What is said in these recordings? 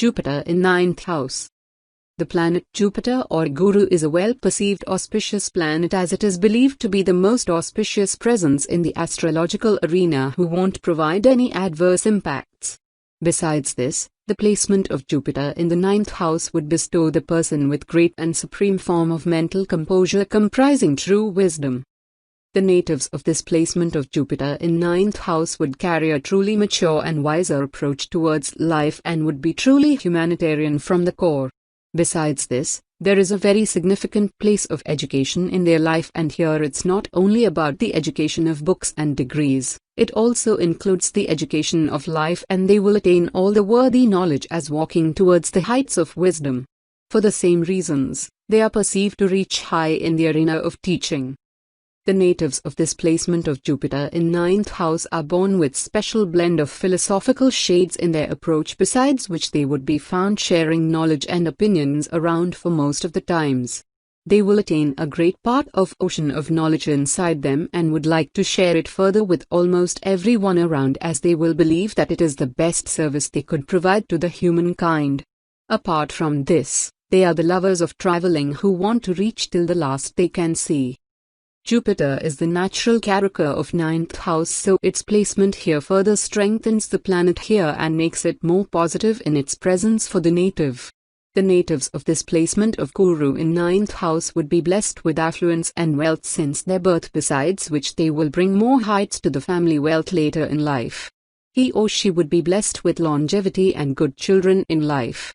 Jupiter in ninth house. The planet Jupiter or Guru is a well-perceived auspicious planet, as it is believed to be the most auspicious presence in the astrological arena who won't provide any adverse impacts. Besides this, the placement of Jupiter in the ninth house would bestow the person with great and supreme form of mental composure comprising true wisdom. The natives of this placement of Jupiter in ninth house would carry a truly mature and wiser approach towards life and would be truly humanitarian from the core. Besides this, there is a very significant place of education in their life, and here it's not only about the education of books and degrees, it also includes the education of life, and they will attain all the worthy knowledge as walking towards the heights of wisdom. For the same reasons, they are perceived to reach high in the arena of teaching. The natives of this placement of Jupiter in ninth house are born with special blend of philosophical shades in their approach, besides which they would be found sharing knowledge and opinions around for most of the times. They will attain a great part of ocean of knowledge inside them and would like to share it further with almost everyone around, as they will believe that it is the best service they could provide to the humankind. Apart from this, they are the lovers of traveling who want to reach till the last they can see. Jupiter is the natural character of ninth house, so its placement here further strengthens the planet here and makes it more positive in its presence for the native. The natives of this placement of Guru in ninth house would be blessed with affluence and wealth since their birth, besides which they will bring more heights to the family wealth later in life. He or she would be blessed with longevity and good children in life.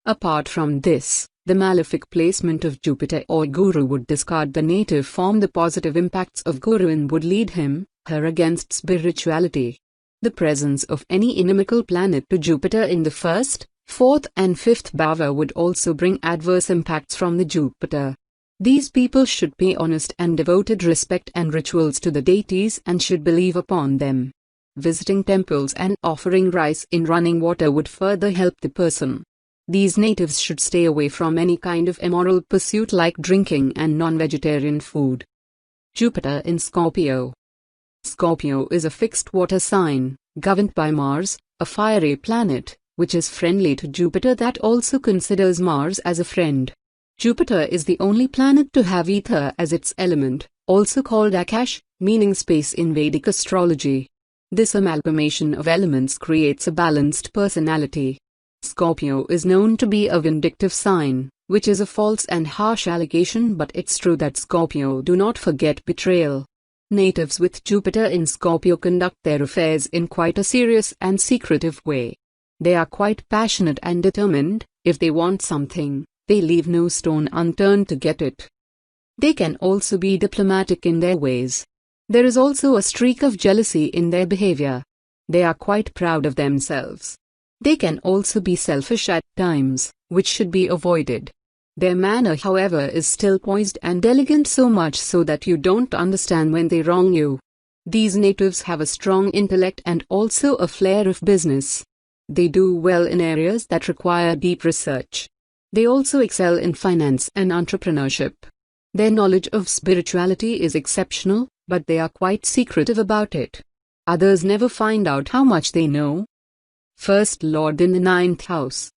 Apart from this, the malefic placement of Jupiter or Guru would discard the native form. The positive impacts of Guru and would lead him, her against spirituality. The presence of any inimical planet to Jupiter in the first, fourth and fifth bhava would also bring adverse impacts from the Jupiter. These people should pay honest and devoted respect and rituals to the deities and should believe upon them. Visiting temples and offering rice in running water would further help the person. These natives should stay away from any kind of immoral pursuit like drinking and non-vegetarian food. Jupiter in Scorpio. Scorpio is a fixed water sign, governed by Mars, a fiery planet, which is friendly to Jupiter that also considers Mars as a friend. Jupiter is the only planet to have ether as its element, also called Akash, meaning space in Vedic astrology. This amalgamation of elements creates a balanced personality. Scorpio is known to be a vindictive sign, which is a false and harsh allegation, but it's true that Scorpio do not forget betrayal. Natives with Jupiter in Scorpio conduct their affairs in quite a serious and secretive way. They are quite passionate and determined. If they want something, they leave no stone unturned to get it. They can also be diplomatic in their ways. There is also a streak of jealousy in their behavior. They are quite proud of themselves. They can also be selfish at times, which should be avoided. Their manner, however, is still poised and elegant, so much so that you don't understand when they wrong you. These natives have a strong intellect and also a flair of business. They do well in areas that require deep research. They also excel in finance and entrepreneurship. Their knowledge of spirituality is exceptional, but they are quite secretive about it. Others never find out how much they know. First Lord in the ninth house.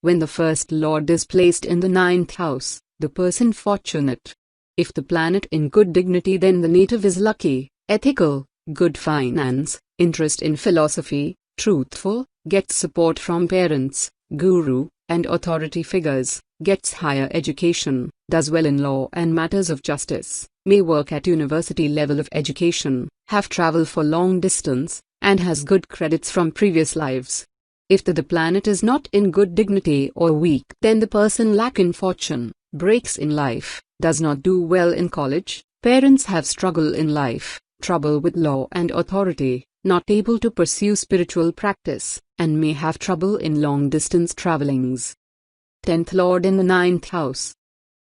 When the first Lord is placed in the ninth house, the person fortunate. If the planet in good dignity, then the native is lucky, ethical, good finance, interest in philosophy, truthful, gets support from parents, guru, and authority figures, gets higher education, does well in law and matters of justice, may work at university level of education, have travel for long distance, and has good credits from previous lives. If the planet is not in good dignity or weak, then the person lack in fortune, breaks in life, does not do well in college, parents have struggle in life, trouble with law and authority, not able to pursue spiritual practice, and may have trouble in long distance travelings. 10th Lord in the ninth house.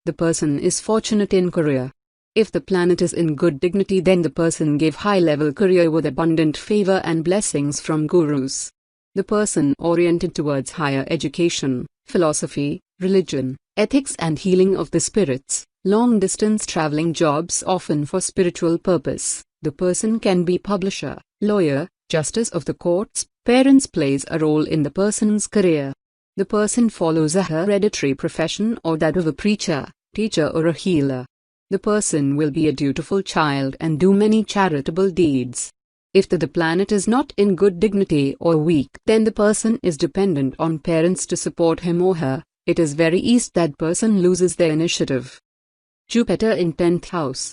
The person is fortunate in career. If the planet is in good dignity, then the person give high-level career with abundant favor and blessings from gurus. The person oriented towards higher education, philosophy, religion, ethics and healing of the spirits, long-distance traveling jobs often for spiritual purpose. The person can be publisher, lawyer, justice of the courts. Parents plays a role in the person's career. The person follows a hereditary profession or that of a preacher, teacher or a healer. The person will be a dutiful child and do many charitable deeds. If the planet is not in good dignity or weak, then the person is dependent on parents to support him or her. It is very easy that person loses their initiative. Jupiter in 10th house.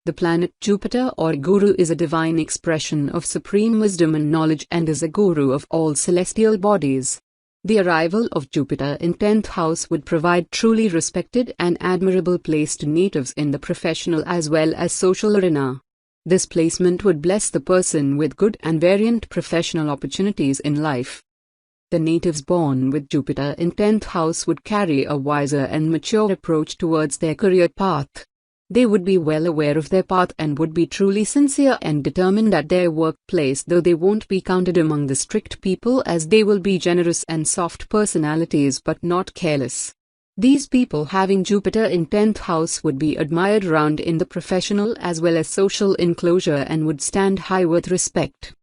The planet Jupiter or Guru is a divine expression of supreme wisdom and knowledge and is a guru of all celestial bodies. The arrival of Jupiter in 10th house would provide truly respected and admirable place to natives in the professional as well as social arena. This placement would bless the person with good and variant professional opportunities in life. The natives born with Jupiter in 10th house would carry a wiser and mature approach towards their career path. They would be well aware of their path and would be truly sincere and determined at their workplace, though they won't be counted among the strict people as they will be generous and soft personalities but not careless. These people having Jupiter in 10th house would be admired around in the professional as well as social enclosure and would stand high with respect.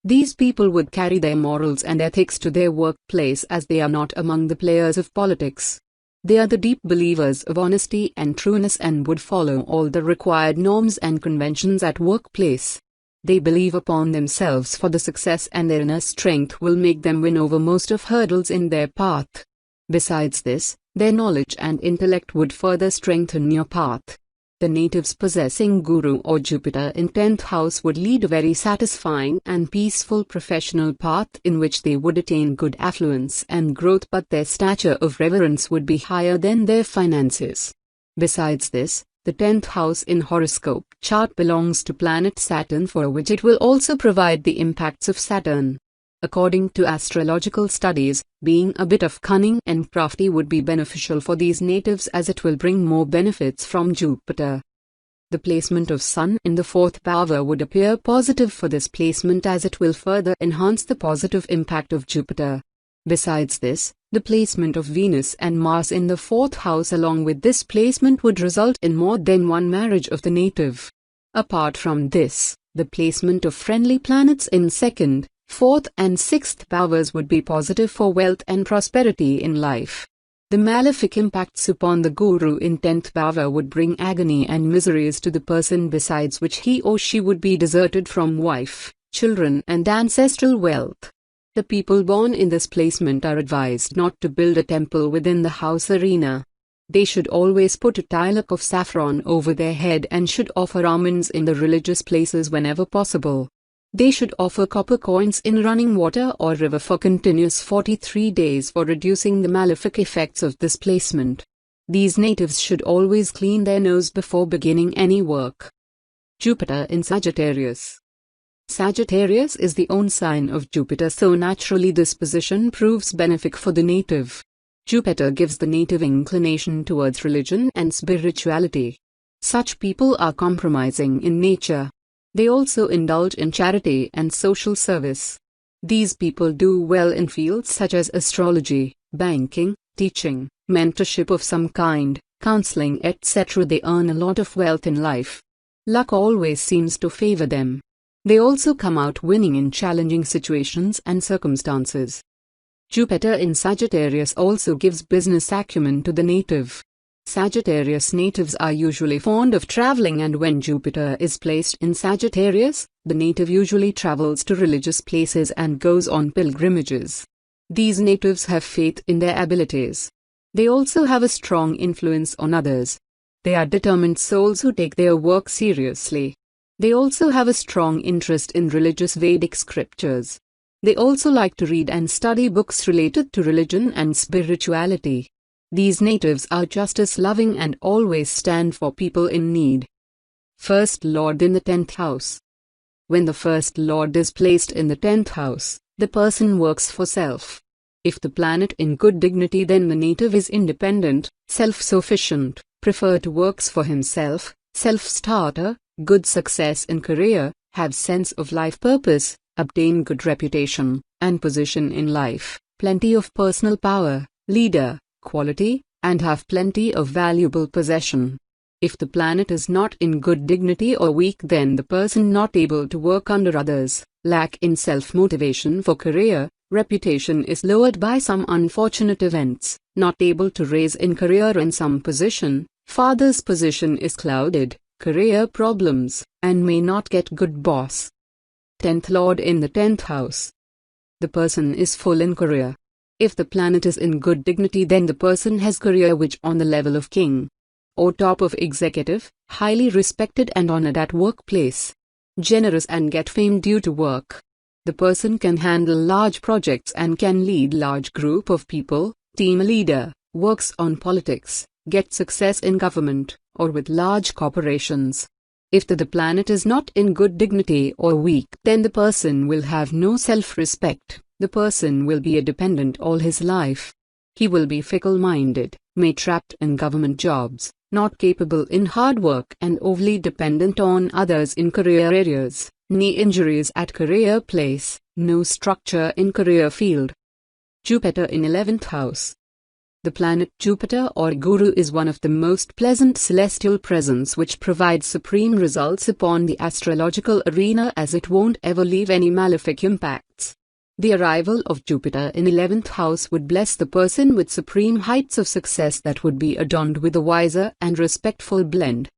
These people would carry their morals and ethics to their workplace as they are not among the players of politics. They are the deep believers of honesty and trueness and would follow all the required norms and conventions at workplace. They believe upon themselves for the success and their inner strength will make them win over most of hurdles in their path. Besides this, their knowledge and intellect would further strengthen your path. The natives possessing Guru or Jupiter in 10th house would lead a very satisfying and peaceful professional path in which they would attain good affluence and growth, but their stature of reverence would be higher than their finances. Besides this, the 10th house in horoscope chart belongs to planet Saturn, for which it will also provide the impacts of Saturn. According to astrological studies, being a bit of cunning and crafty would be beneficial for these natives as it will bring more benefits from Jupiter. The placement of Sun in the 4th bhava would appear positive for this placement as it will further enhance the positive impact of Jupiter. Besides this, the placement of Venus and Mars in the 4th house along with this placement would result in more than one marriage of the native. Apart from this, the placement of friendly planets in 2nd, 4th and 6th bhavas would be positive for wealth and prosperity in life. The malefic impacts upon the Guru in 10th bhava would bring agony and miseries to the person, besides which he or she would be deserted from wife, children and ancestral wealth. The people born in this placement are advised not to build a temple within the house arena. They should always put a tilak of saffron over their head and should offer almonds in the religious places whenever possible. They should offer copper coins in running water or river for continuous 43 days for reducing the malefic effects of this placement. These natives should always clean their nose before beginning any work. Jupiter in Sagittarius. Sagittarius is the own sign of Jupiter, so naturally this position proves benefic for the native. Jupiter gives the native inclination towards religion and spirituality. Such people are compromising in nature. They also indulge in charity and social service. These people do well in fields such as astrology, banking, teaching, mentorship of some kind, counseling, etc. They earn a lot of wealth in life. Luck always seems to favor them. They also come out winning in challenging situations and circumstances. Jupiter in Sagittarius also gives business acumen to the native. Sagittarius natives are usually fond of traveling, and when Jupiter is placed in Sagittarius, the native usually travels to religious places and goes on pilgrimages. These natives have faith in their abilities. They also have a strong influence on others. They are determined souls who take their work seriously. They also have a strong interest in religious Vedic scriptures. They also like to read and study books related to religion and spirituality. These natives are justice-loving and always stand for people in need. First Lord in the 10th house. When the First Lord is placed in the 10th house, the person works for self. If the planet in good dignity, then the native is independent, self-sufficient, prefer to works for himself, self-starter, good success in career, have sense of life purpose, obtain good reputation and position in life, plenty of personal power, leader quality, and have plenty of valuable possession. If the planet is not in good dignity or weak, then the person not able to work under others, lack in self-motivation for career, Reputation is lowered by some unfortunate events, not able to raise in career in some position, father's position is clouded, career problems, and may not get good boss. 10th Lord in the 10th house. The person is full in career. If the planet is in good dignity, then the person has career which on the level of king or top of executive, highly respected and honored at workplace. Generous and get fame due to work. The person can handle large projects and can lead large group of people, team leader, works on politics, get success in government, or with large corporations. If the planet is not in good dignity or weak, then the person will have no self-respect. The person will be a dependent all his life. He will be fickle-minded, may trapped in government jobs, not capable in hard work and overly dependent on others in career areas, knee injuries at career place, no structure in career field. Jupiter in 11th house. The planet Jupiter or Guru is one of the most pleasant celestial presence which provides supreme results upon the astrological arena, as it won't ever leave any malefic impacts. The arrival of Jupiter in 11th house would bless the person with supreme heights of success that would be adorned with a wiser and respectful blend.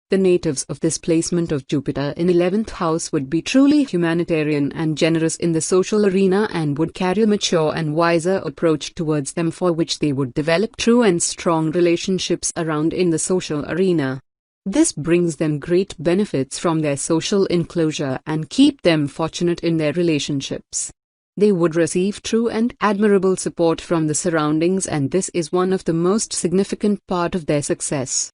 The natives of this placement of Jupiter in 11th house would be truly humanitarian and generous in the social arena and would carry a mature and wiser approach towards them, for which they would develop true and strong relationships around in the social arena. This brings them great benefits from their social enclosure and keep them fortunate in their relationships. They would receive true and admirable support from the surroundings, and this is one of the most significant part of their success.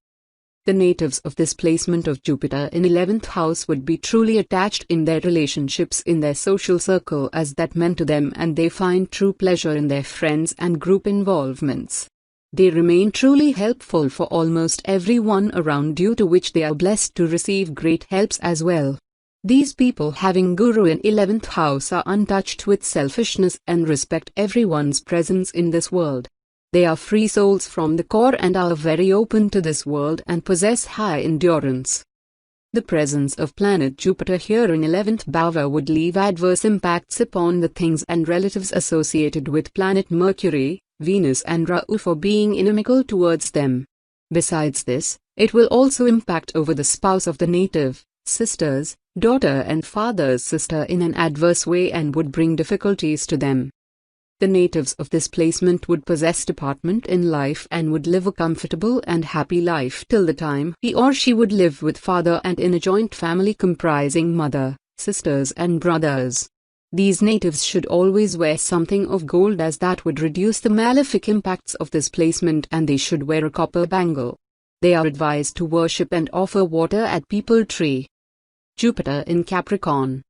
The natives of this placement of Jupiter in 11th house would be truly attached in their relationships in their social circle, as that meant to them, and they find true pleasure in their friends and group involvements. They remain truly helpful for almost everyone around, due to which they are blessed to receive great helps as well. These people having Guru in 11th house are untouched with selfishness and respect everyone's presence in this world. They are free souls from the core and are very open to this world and possess high endurance. The presence of planet Jupiter here in 11th Bhava would leave adverse impacts upon the things and relatives associated with planet Mercury, Venus and Rahu for being inimical towards them. Besides this, it will also impact over the spouse of the native, sisters, daughter and father's sister in an adverse way, and would bring difficulties to them. The natives of this placement would possess department in life and would live a comfortable and happy life till the time he or she would live with father and in a joint family comprising mother, sisters and brothers. These natives should always wear something of gold, as that would reduce the malefic impacts of this placement, and they should wear a copper bangle. They are advised to worship and offer water at Peepal Tree. Jupiter in Capricorn.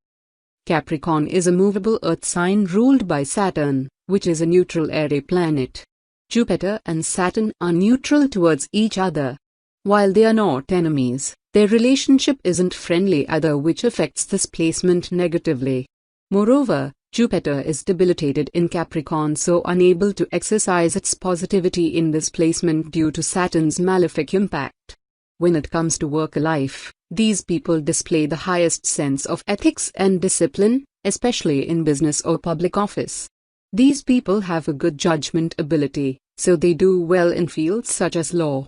Capricorn is a movable earth sign ruled by Saturn, which is a neutral airy planet. Jupiter and Saturn are neutral towards each other. While they are not enemies, their relationship isn't friendly either, which affects this placement negatively. Moreover, Jupiter is debilitated in Capricorn, so unable to exercise its positivity in this placement due to Saturn's malefic impact. When it comes to work life, these people display the highest sense of ethics and discipline, especially in business or public office. These people have a good judgment ability, so they do well in fields such as law.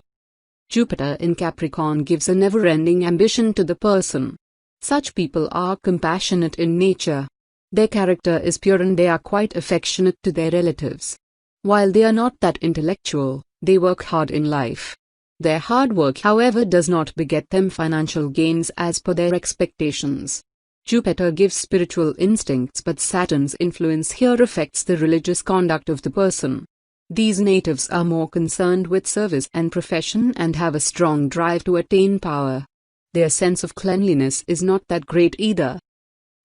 Jupiter in Capricorn gives a never-ending ambition to the person. Such people are compassionate in nature. Their character is pure and they are quite affectionate to their relatives. While they are not that intellectual, they work hard in life. Their hard work, however, does not beget them financial gains as per their expectations. Jupiter gives spiritual instincts, but Saturn's influence here affects the religious conduct of the person. These natives are more concerned with service and profession and have a strong drive to attain power. Their sense of cleanliness is not that great either.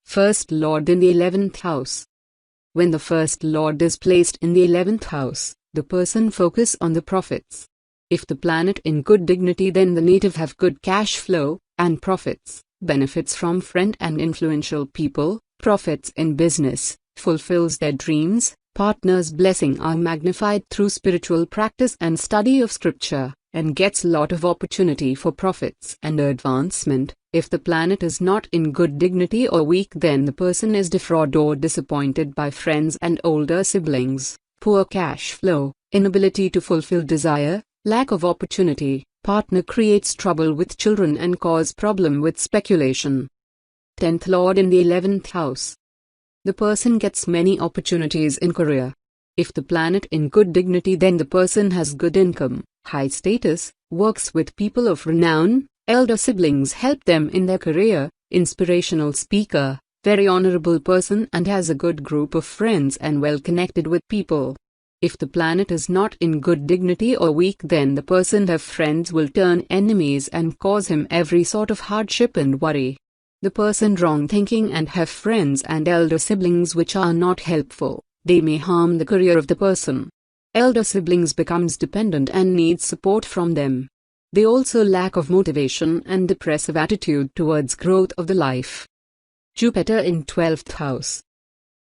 First Lord in the 11th house. When the First Lord is placed in the 11th house, the person focuses on the profits. If the planet in good dignity, then the native have good cash flow and profits, benefits from friend and influential people, profits in business, fulfills their dreams, partners' blessing are magnified through spiritual practice and study of scripture, and gets lot of opportunity for profits and advancement. If the planet is not in good dignity or weak, then the person is defrauded or disappointed by friends and older siblings. Poor cash flow, inability to fulfill desire, lack of opportunity. Partner creates trouble with children and cause problem with speculation. 10th Lord in the 11th house. The person gets many opportunities in career. If the planet in good dignity, then the person has good income, high status, works with people of renown, elder siblings help them in their career, inspirational speaker, very honorable person and has a good group of friends and well connected with people. If the planet is not in good dignity or weak, then the person have friends will turn enemies and cause him every sort of hardship and worry. The person wrong thinking and have friends and elder siblings which are not helpful. They may harm the career of the person. Elder siblings becomes dependent and needs support from them. They also lack of motivation and depressive attitude towards growth of the life. Jupiter in 12th house.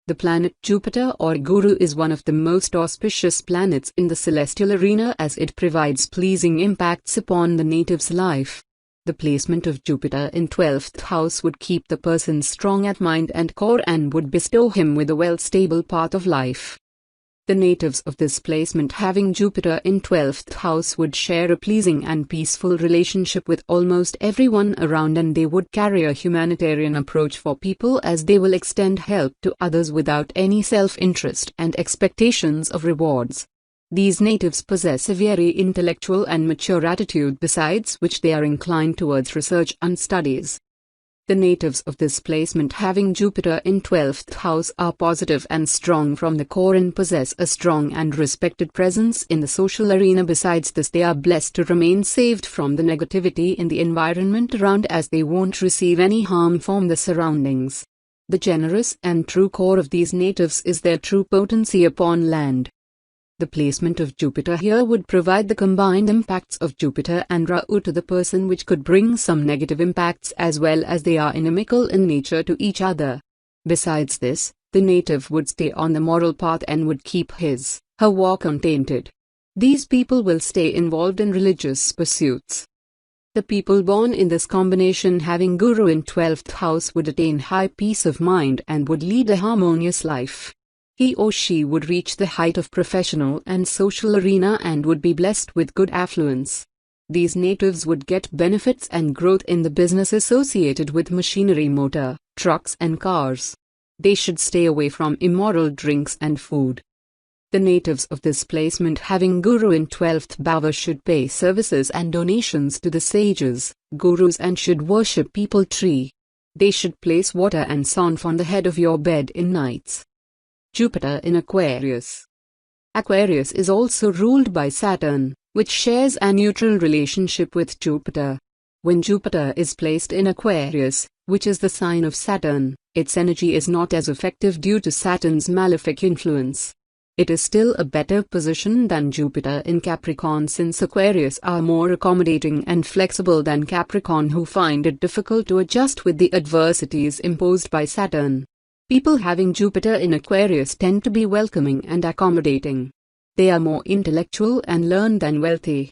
The planet Jupiter or Guru is one of the most auspicious planets in the celestial arena, as it provides pleasing impacts upon the native's life. The placement of Jupiter in 12th house would keep the person strong at mind and core and would bestow him with a well-stable path of life. The natives of this placement having Jupiter in 12th house would share a pleasing and peaceful relationship with almost everyone around, and they would carry a humanitarian approach for people, as they will extend help to others without any self-interest and expectations of rewards. These natives possess a very intellectual and mature attitude, besides which they are inclined towards research and studies. The natives of this placement having Jupiter in 12th house are positive and strong from the core and possess a strong and respected presence in the social arena. Besides this, they are blessed to remain saved from the negativity in the environment around, as they won't receive any harm from the surroundings. The generous and true core of these natives is their true potency upon land. The placement of Jupiter here would provide the combined impacts of Jupiter and Rahu to the person, which could bring some negative impacts, as well as they are inimical in nature to each other. Besides this, the native would stay on the moral path and would keep her walk untainted. These people will stay involved in religious pursuits. The people born in this combination having Guru in 12th house would attain high peace of mind and would lead a harmonious life. He or she would reach the height of professional and social arena and would be blessed with good affluence. These natives would get benefits and growth in the business associated with machinery, motor, trucks and cars. They should stay away from immoral drinks and food. The natives of this placement having Guru in 12th bhava should pay services and donations to the sages, gurus, and should worship people tree. They should place water and saunf on the head of your bed in nights. Jupiter in Aquarius. Aquarius is also ruled by Saturn, which shares a neutral relationship with Jupiter. When Jupiter is placed in Aquarius, which is the sign of Saturn, its energy is not as effective due to Saturn's malefic influence. It is still a better position than Jupiter in Capricorn, since Aquarius are more accommodating and flexible than Capricorn, who find it difficult to adjust with the adversities imposed by Saturn. People having Jupiter in Aquarius tend to be welcoming and accommodating. They are more intellectual and learned than wealthy.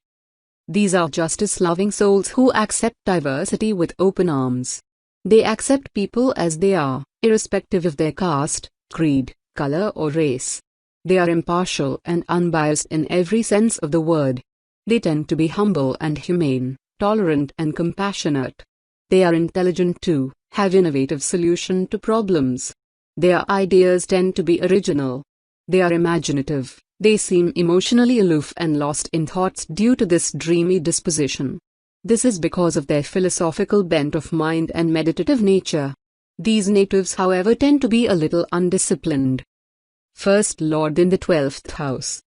These are justice-loving souls who accept diversity with open arms. They accept people as they are, irrespective of their caste, creed, color or race. They are impartial and unbiased in every sense of the word. They tend to be humble and humane, tolerant and compassionate. They are intelligent too, have innovative solution to problems. Their ideas tend to be original. They are imaginative. They seem emotionally aloof and lost in thoughts due to this dreamy disposition. This is because of their philosophical bent of mind and meditative nature. These natives, however, tend to be a little undisciplined. First Lord in the 12th house.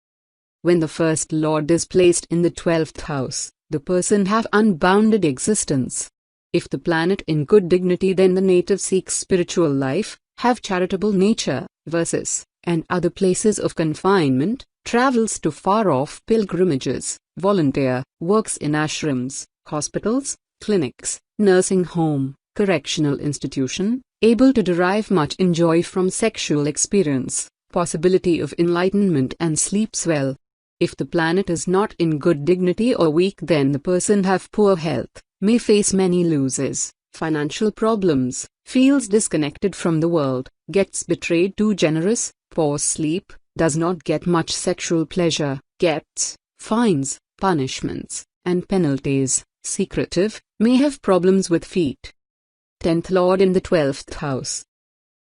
When the First Lord is placed in the 12th house, the person have unbounded existence. If the planet in good dignity, then the native seeks spiritual life, have charitable nature, verses, and other places of confinement, travels to far-off pilgrimages, volunteer, works in ashrams, hospitals, clinics, nursing home, correctional institution, able to derive much enjoy from sexual experience, possibility of enlightenment and sleeps well. If the planet is not in good dignity or weak, then the person have poor health, may face many losses, financial problems, feels disconnected from the world, gets betrayed, too generous, poor sleep, does not get much sexual pleasure, gets fines, punishments, and penalties, secretive, may have problems with feet. 10th Lord in the 12th house.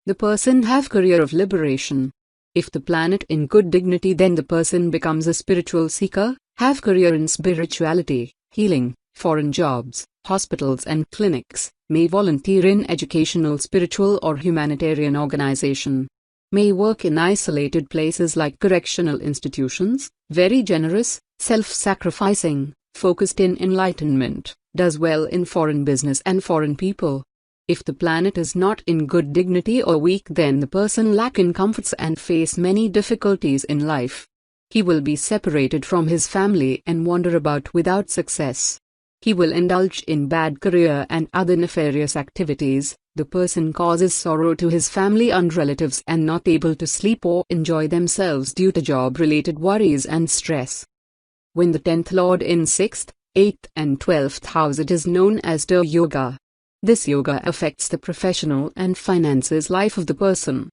The person have career of liberation. If the planet in good dignity, then the person becomes a spiritual seeker, have career in spirituality, healing, foreign jobs, hospitals and clinics, may volunteer in educational, spiritual or humanitarian organization. May work in isolated places like correctional institutions, very generous, self-sacrificing, focused in enlightenment, does well in foreign business and foreign people. If the planet is not in good dignity or weak, then the person lack in comforts and face many difficulties in life. He will be separated from his family and wander about without success. He will indulge in bad career and other nefarious activities. The person causes sorrow to his family and relatives and not able to sleep or enjoy themselves due to job-related worries and stress. When the 10th Lord in 6th, 8th and 12th house, it is known as the yoga. This yoga affects the professional and finances life of the person.